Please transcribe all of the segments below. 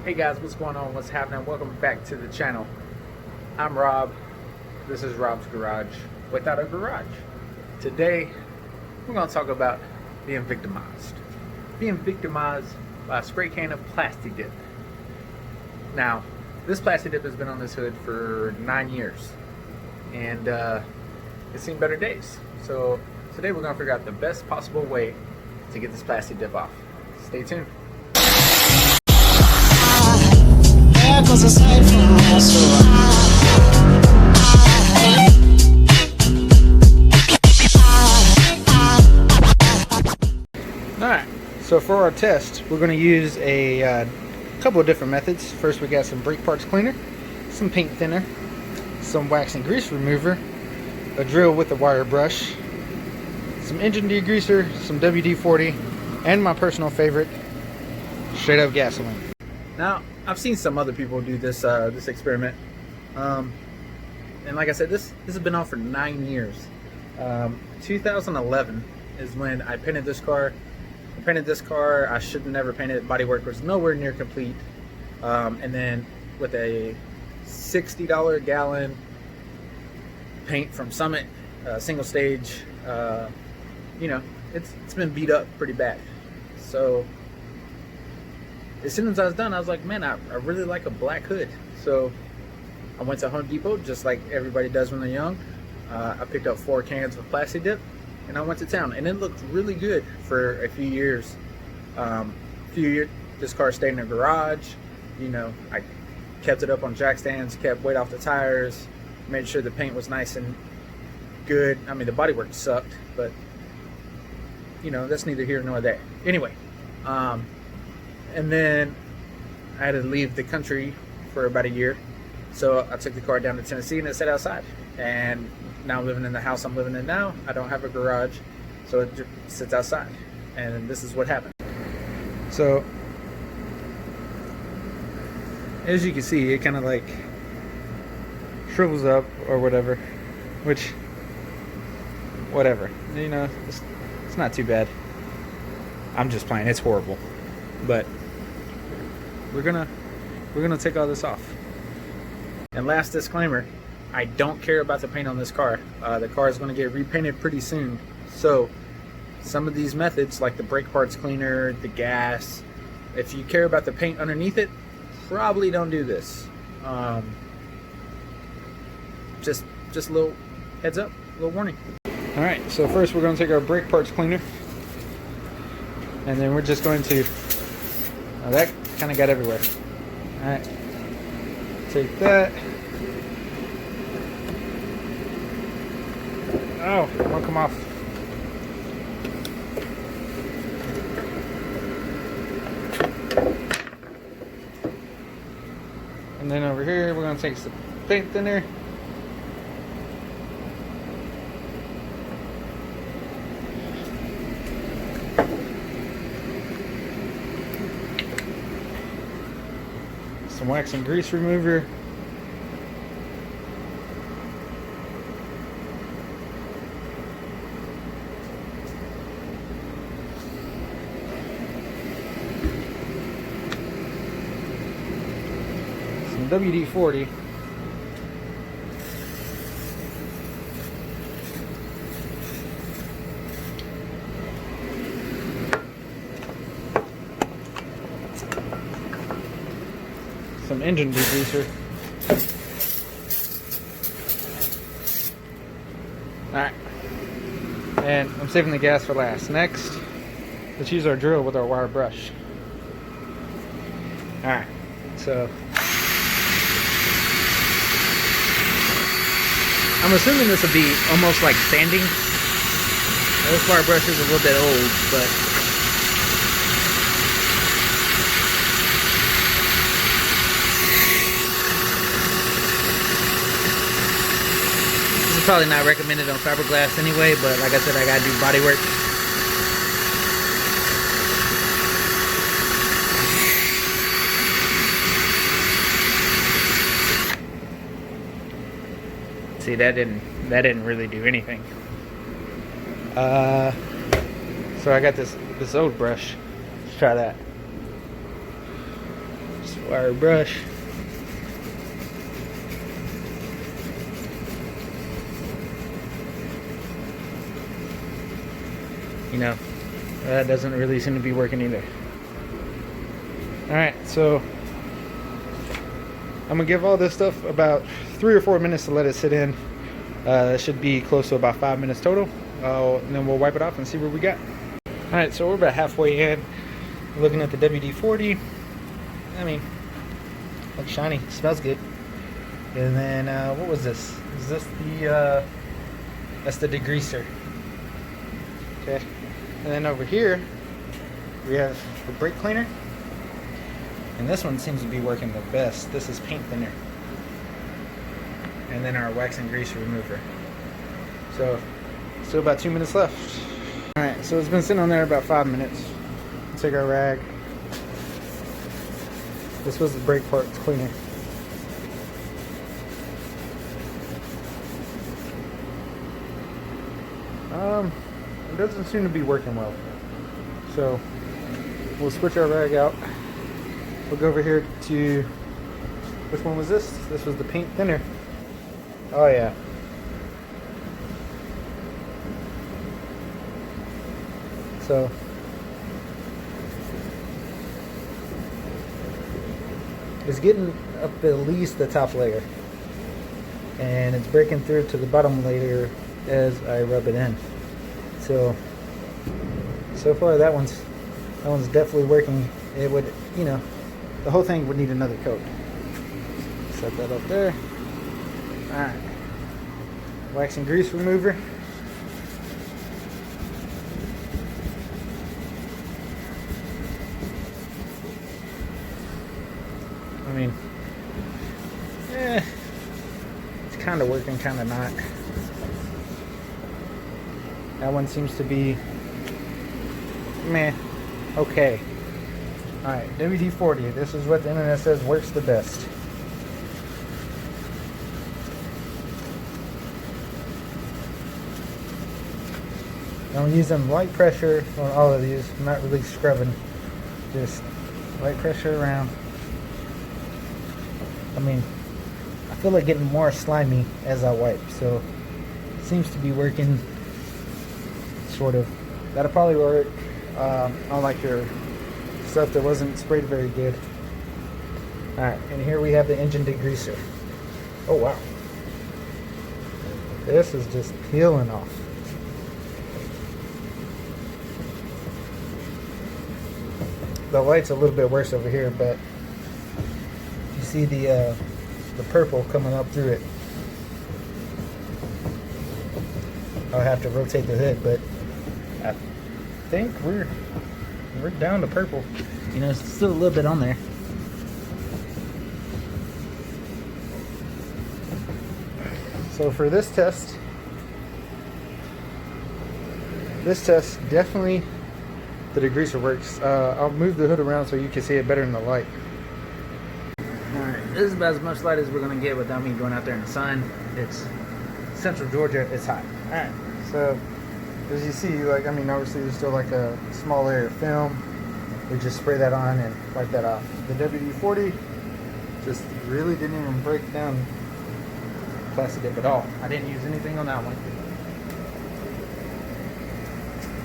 Hey guys, what's going on? What's happening? Welcome back to the channel. I'm Rob. This is Rob's Garage without a garage. Today, we're going to talk about being victimized. Being victimized by a spray can of Plasti dip. Now, this Plasti dip has been on this hood for 9 years. And it's seen better days. So today we're going to figure out the best possible way to get this Plasti dip off. Stay tuned. Alright, so for our test, we're going to use a couple of different methods. First, we got some brake parts cleaner, some paint thinner, some wax and grease remover, a drill with a wire brush, some engine degreaser, some WD-40, and my personal favorite, straight up gasoline. Now, I've seen some other people do this this experiment, and like I said, this has been on for 9 years. 2011 is when I painted this car. I should have never painted it. Bodywork was nowhere near complete, and then with a $60 gallon paint from Summit, single stage, you know, it's been beat up pretty bad. So as soon as I was done, I was like, man, I really like a black hood. So I went to Home Depot, just like everybody does when they're young. I picked up 4 cans of Plasti dip, and I went to town, and it looked really good for a few years. This car stayed in the garage. You know, I kept it up on jack stands, kept weight off the tires, made sure the paint was nice and good. I mean, the bodywork sucked, but you know, that's neither here nor there. Anyway, and then I had to leave the country for about a year, so I took the car down to Tennessee and it sat outside. And now I'm living in the house I'm living in now. I don't have a garage, so it just sits outside. And this is what happened. So as you can see, it kind of like shrivels up or whatever, which, whatever, you know, it's not too bad. I'm just playing, it's horrible. But we're gonna take all this off. And last disclaimer, I don't care about the paint on this car. The car is going to get repainted pretty soon. So some of these methods, like the brake parts cleaner, the gas, if you care about the paint underneath it, probably don't do this. Just a little heads up, a little warning. All right, so first we're going to take our brake parts cleaner, and then we're just going to, oh, that kind of got everywhere. All right, take that. Oh, it won't come off. And then over here, we're going to take some paint thinner. Some wax and grease remover. WD-40. Some engine degreaser. Alright. And I'm saving the gas for last. Next, let's use our drill with our wire brush. Alright. So I'm assuming this will be almost like sanding. This wire brush is a little bit old, but this is probably not recommended on fiberglass anyway, but like I said, I gotta do body work. See, that didn't really do anything. So I got this old brush. Let's try that. Just wire brush. You know, that doesn't really seem to be working either. Alright, so I'm gonna give all this stuff about 3 or 4 minutes to let it sit in. That should be close to about 5 minutes total. And then we'll wipe it off and see what we got. Alright, so we're about halfway in. Looking at the WD-40. I mean, looks shiny, smells good. And then what was this? Is this the that's the degreaser. Okay. And then over here we have the brake cleaner. And this one seems to be working the best. This is paint thinner. And then our wax and grease remover. So, still about 2 minutes left. Alright, so it's been sitting on there about 5 minutes. Let's take our rag. This was the brake parts cleaner. It doesn't seem to be working well. So, we'll switch our rag out. We'll go over here to, which one was this? This was the paint thinner. Oh yeah. So, it's getting up at least the top layer. And it's breaking through to the bottom layer as I rub it in. So far that one's definitely working. It would, you know, the whole thing would need another coat. Set that up there. Alright. Wax and grease remover. I mean, it's kind of working, kind of not. That one seems to be meh. Okay. Alright, WD-40. This is what the internet says works the best. I'm using light pressure on all of these. I'm not really scrubbing. Just light pressure around. I mean, I feel like getting more slimy as I wipe, so it seems to be working, sort of. That'll probably work on like your stuff that wasn't sprayed very good. Alright, and here we have the engine degreaser. Oh wow. This is just peeling off. The light's a little bit worse over here, but you see the purple coming up through it. I'll have to rotate the hood, but I think we're down to purple. You know, it's still a little bit on there. So for this test definitely the degreaser works. I'll move the hood around so you can see it better in the light. Alright, this is about as much light as we're going to get without me going out there in the sun. It's central Georgia, it's hot. Alright, so as you see, like, I mean, obviously there's still like a small layer of film. We just spray that on and wipe that off. The WD-40 just really didn't even break down plastic dip at all. I didn't use anything on that one.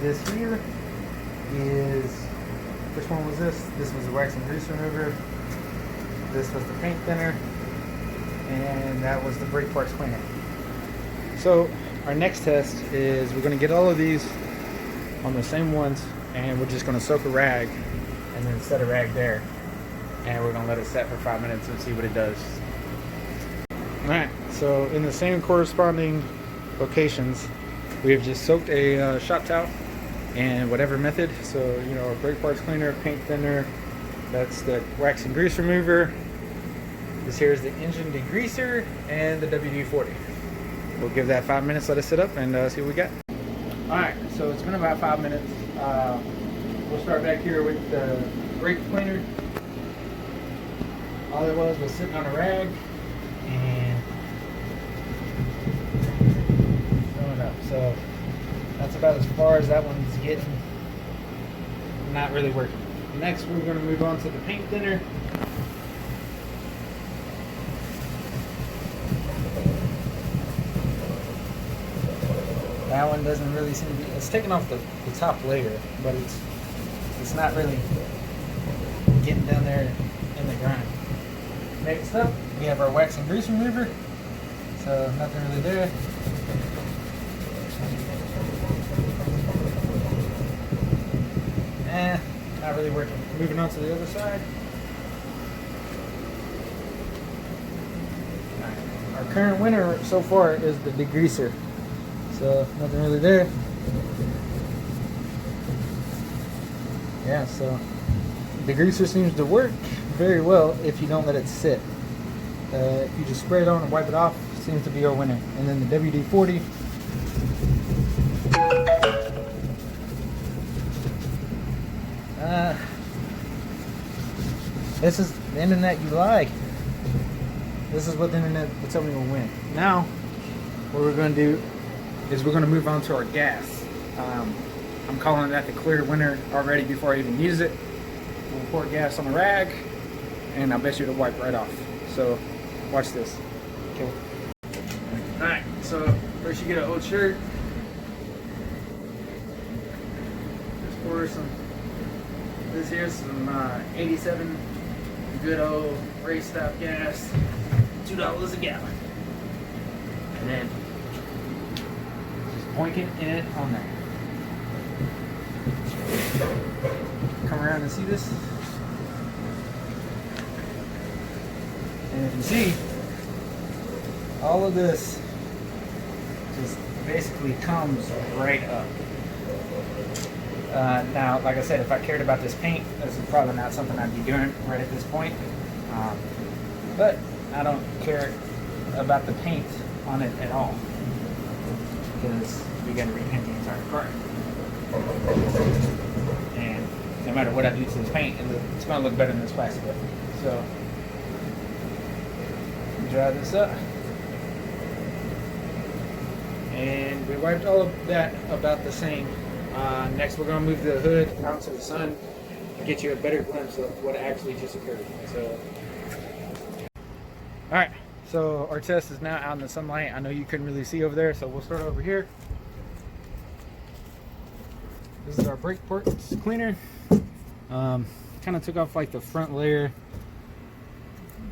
This here is, which one was this? This was the wax and grease remover. This was the paint thinner. And that was the brake parts cleaner. So our next test is we're going to get all of these on the same ones, and we're just going to soak a rag and then set a rag there, and we're going to let it set for 5 minutes and see what it does. Alright, so in the same corresponding locations, we have just soaked a shop towel and whatever method. So, you know, a brake parts cleaner, paint thinner, that's the wax and grease remover. This here is the engine degreaser and the WD-40. We'll give that 5 minutes, let it sit up, and see what we got. Alright, so it's been about 5 minutes. We'll start back here with the brake cleaner. All it was sitting on a rag and filling up. So that's about as far as that one's getting. Not really working. Next, we're going to move on to the paint thinner. one doesn't really seem to be, it's taking off the top layer, but it's not really getting down there in the grind. Next up, we have our wax and grease remover. So nothing really there. Not really working. Moving on to the other side. Our current winner so far is the degreaser. So nothing really there. Yeah, so degreaser seems to work very well if you don't let it sit. If you just spray it on and wipe it off, seems to be our winner. And then the WD-40. This is the internet you like. This is what the internet will tell me will win. Now, what we're going to do is we're going to move on to our gas. I'm calling that the clear winner already before I even use it. We'll pour gas on the rag, and I bet you it'll wipe right off. So, watch this. Okay. Alright, so first you get an old shirt. Just pour some, this here's some 87 good old race stop gas, $2 a gallon. And then just boinking it on there. Come around and see this. And if you see, all of this just basically comes right up. Now, like I said, if I cared about this paint, this is probably not something I'd be doing right at this point. But I don't care about the paint on it at all, because we got to repaint the entire car. And no matter what I do to this paint, it's going to look better than this plastic. So, dry this up. And we wiped all of that about the same. Next, we're going to move the hood out into the sun to get you a better glimpse of what actually just occurred. So, alright, so our test is now out in the sunlight. I know you couldn't really see over there, so we'll start over here. This is our brake parts cleaner. Kind of took off like the front layer.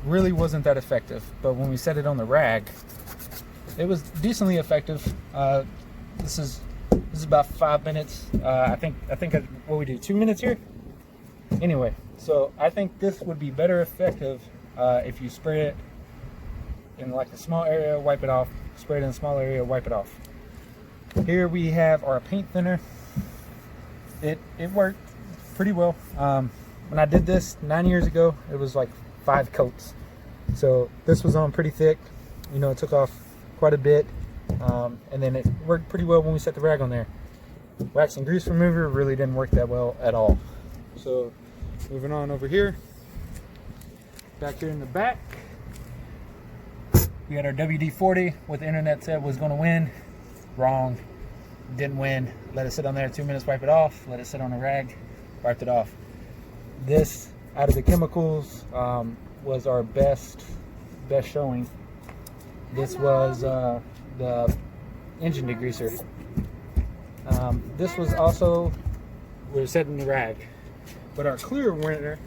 Really wasn't that effective, but when we set it on the rag, it was decently effective. This is about 5 minutes. I think what we do, 2 minutes here. Anyway, so I think this would be better effective if you spray it in like a small area, wipe it off. Spray it in a small area, wipe it off. Here we have our paint thinner. It worked pretty well. When I did this 9 years ago, it was like 5 coats. So this was on pretty thick. You know, it took off quite a bit. And then it worked pretty well when we set the rag on there. Wax and grease remover really didn't work that well at all. So moving on over here. Back here in the back, we had our WD-40. What the internet said was going to win. Wrong. Didn't win. Let it sit on there 2 minutes, wipe it off. Let it sit on a rag, wiped it off. This, out of the chemicals, was our best showing. This was the engine degreaser. This was also, we were setting the rag. But our clear winner,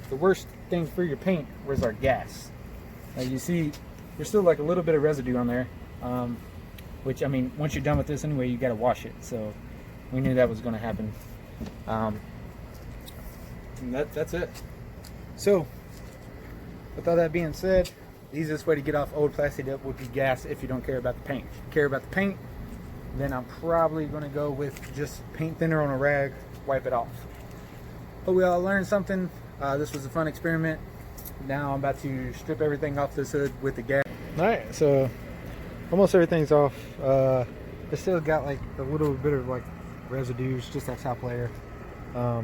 the worst thing for your paint was our gas. Now you see, there's still like a little bit of residue on there. Which, I mean, once you're done with this anyway, you got to wash it. So we knew that was going to happen. And that's it. So with all that being said, the easiest way to get off old plastic dip would be gas if you don't care about the paint. If you care about the paint, then I'm probably going to go with just paint thinner on a rag, wipe it off. But we all learned something. This was a fun experiment. Now I'm about to strip everything off this hood with the gas. Alright, so almost everything's off. It's still got like a little bit of like residues, just that top layer. I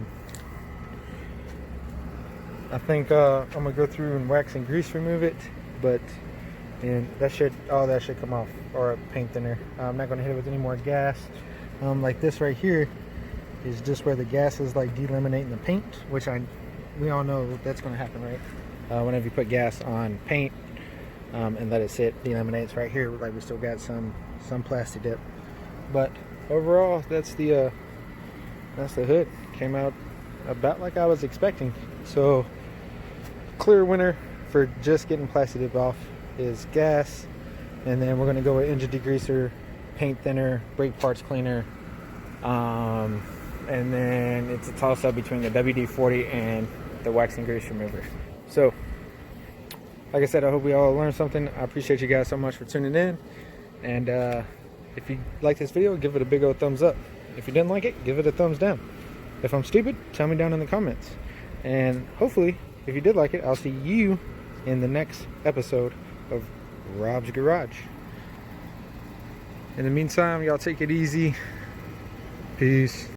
think I'm gonna go through and wax and grease remove it, but that should, all that should come off, or paint thinner. I'm not gonna hit it with any more gas. Like this right here is just where the gas is like delaminating the paint, which we all know that's gonna happen, right? Whenever you put gas on paint and let it sit, delaminates right here. Like we still got some plastic dip. But overall, that's the hood. Came out about like I was expecting. So clear winner for just getting Plasti dip off is gas, and then we're going to go with engine degreaser, paint thinner, brake parts cleaner, and then it's a toss up between the WD-40 and the wax and grease remover. So like I said, I hope we all learned something. I appreciate you guys so much for tuning in, and if you like this video, give it a big old thumbs up. If you didn't like it, give it a thumbs down. If I'm stupid, tell me down in the comments. And hopefully, if you did like it, I'll see you in the next episode of Rob's Garage. In the meantime, y'all take it easy. Peace.